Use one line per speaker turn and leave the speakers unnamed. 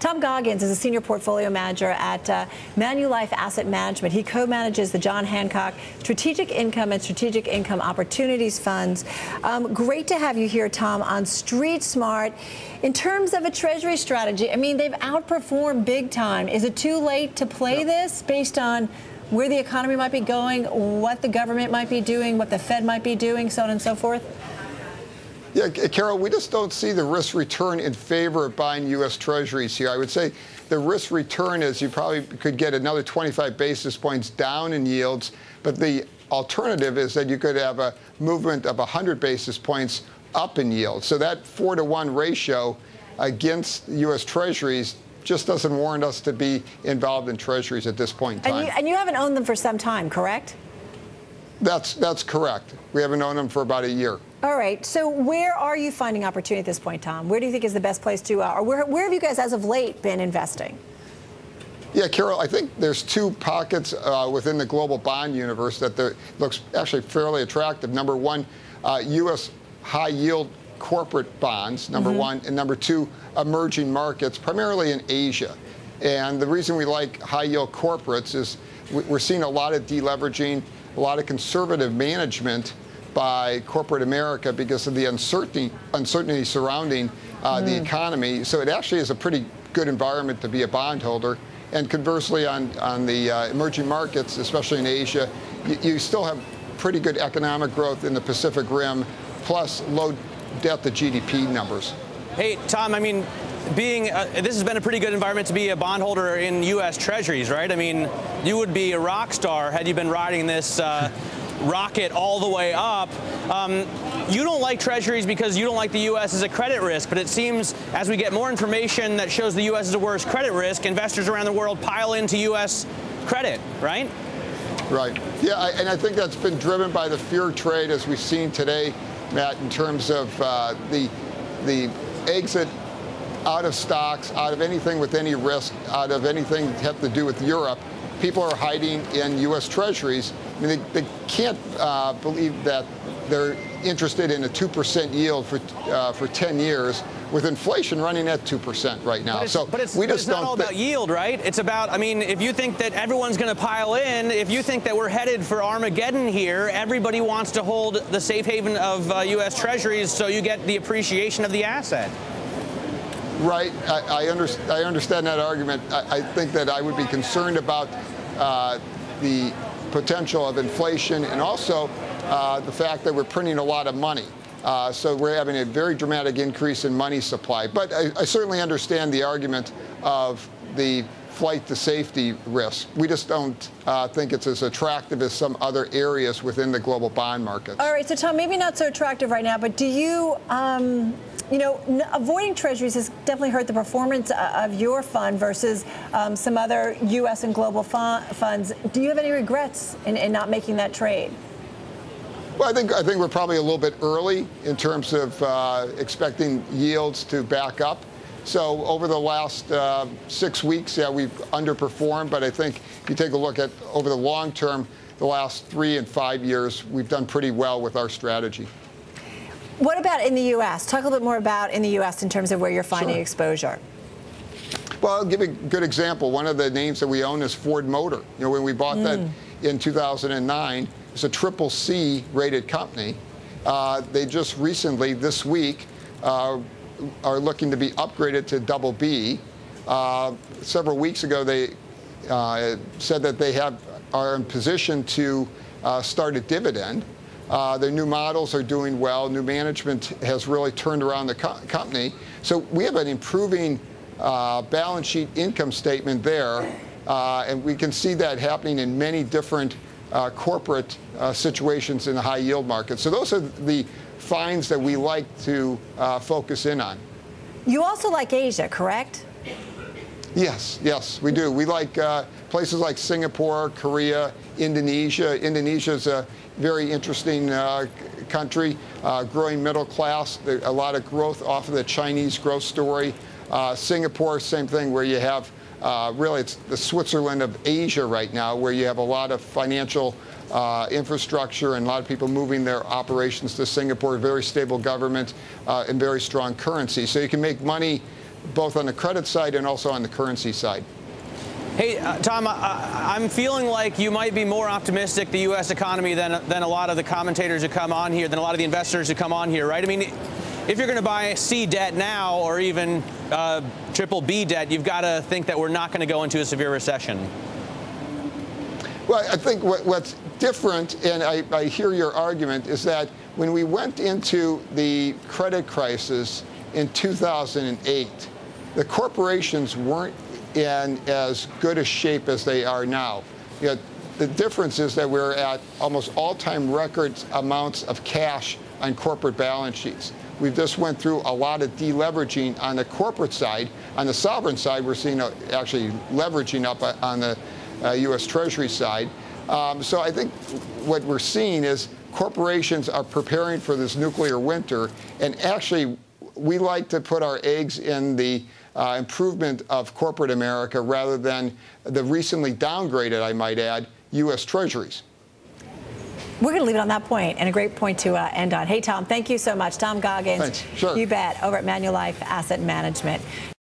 Tom Goggins is a senior portfolio manager at Manulife Asset Management. He co-manages the John Hancock Strategic Income and Strategic Income Opportunities Funds. Great to have you here, Tom, on Street Smart. In terms of a Treasury strategy, I mean, they've outperformed big time. Is it too late to play this based on where the economy might be going, what the government might be doing, what the Fed might be doing, so on and so forth?
Yeah, Carol, we just don't see the risk return in favor of buying U.S. Treasuries here. I would say the risk return is you probably could get another 25 basis points down in yields, but the alternative is that you could have a movement of 100 basis points up in yield. So that 4-to-1 ratio against U.S. Treasuries just doesn't warrant us to be involved in Treasuries at this point in time.
And you haven't owned them for some time, correct?
That's correct. We haven't owned them for about a year.
All right. So where are you finding opportunity at this point, Tom? Where do you think is the best place to, or where have you guys as of late been investing?
Yeah, Carol, I think there's two pockets within the global bond universe that looks actually fairly attractive. Number one, U.S. high-yield corporate bonds, number one, and number two, emerging markets, primarily in Asia. And the reason we like high-yield corporates is we're seeing a lot of deleveraging, a lot of conservative management by corporate America because of the uncertainty surrounding the economy. So it actually is a pretty good environment to be a bondholder. And conversely, on the emerging markets, especially in Asia, you still have pretty good economic growth in the Pacific Rim, plus low debt to GDP numbers.
Hey, Tom, I mean, this has been a pretty good environment to be a bondholder in U.S. Treasuries, right? I mean, you would be a rock star had you been riding this rocket all the way up. You don't like Treasuries because you don't like the U.S. as a credit risk, but it seems as we get more information that shows the U.S. is a worse credit risk, investors around the world pile into U.S. credit, right?
Right. Yeah, and I think that's been driven by the fear trade, as we've seen today, Matt, in terms of the exit out of stocks, out of anything with any risk, out of anything that have to do with Europe. People are hiding in U.S. Treasuries. I mean, they can't believe that they're interested in a 2% yield for 10 years with inflation running at 2% right now.
But it's not all about yield, right? It's about, I mean, if you think that everyone's going to pile in, if you think that we're headed for Armageddon here, everybody wants to hold the safe haven of U.S. Treasuries so you get the appreciation of the asset.
Right. I understand that argument. I think that I would be concerned about the potential of inflation and also the fact that we're printing a lot of money. So we're having a very dramatic increase in money supply. But I certainly understand the argument of the flight to safety risk. We just don't think it's as attractive as some other areas within the global bond markets.
All right. So, Tom, maybe not so attractive right now, but do you, you know, avoiding Treasuries has definitely hurt the performance of your fund versus some other U.S. and global funds. Do you have any regrets in not making that trade?
Well, I think we're probably a little bit early in terms of expecting yields to back up. So over the last 6 weeks, yeah, we've underperformed. But I think if you take a look at over the long term, the last 3 and 5 years, we've done pretty well with our strategy.
What about in the U.S.? Talk a little bit more about in the U.S. in terms of where you're finding exposure.
Well, I'll give you a good example. One of the names that we own is Ford Motor. You know, when we bought that in 2009, it's a CCC rated company. They just recently, this week, are looking to be upgraded to BB. Several weeks ago, they said that they are in position to start a dividend. Their new models are doing well. New management has really turned around the company. So we have an improving balance sheet income statement there. And we can see that happening in many different corporate situations in the high yield market. So those are the finds that we like to focus in on.
You also like Asia, correct?
Yes, we do. We like places like Singapore, Korea, Indonesia. Indonesia is a very interesting country, growing middle class. A lot of growth off of the Chinese growth story. Singapore, same thing, where you have really it's the Switzerland of Asia right now, where you have a lot of financial infrastructure and a lot of people moving their operations to Singapore, very stable government and very strong currency. So you can make money both on the credit side and also on the currency side.
Hey, Tom, I'm feeling like you might be more optimistic the U.S. economy than a lot of the commentators who come on here, than a lot of the investors who come on here, right? I mean, if you're going to buy C debt now or even triple B debt, you've got to think that we're not going to go into a severe recession.
Well, I think what's different, and I hear your argument, is that when we went into the credit crisis in 2008, the corporations weren't in as good a shape as they are now. You know, the difference is that we're at almost all-time record amounts of cash on corporate balance sheets. We just went through a lot of deleveraging on the corporate side. On the sovereign side, we're seeing actually leveraging up on the U.S. Treasury side. So I think what we're seeing is corporations are preparing for this nuclear winter, and actually we like to put our eggs in the improvement of corporate America rather than the recently downgraded, I might add, U.S. Treasuries.
We're going to leave it on that point, and a great point to end on. Hey, Tom, thank you so much. Tom Goggins.
Thanks. Sure.
You bet, over at Manulife Asset Management.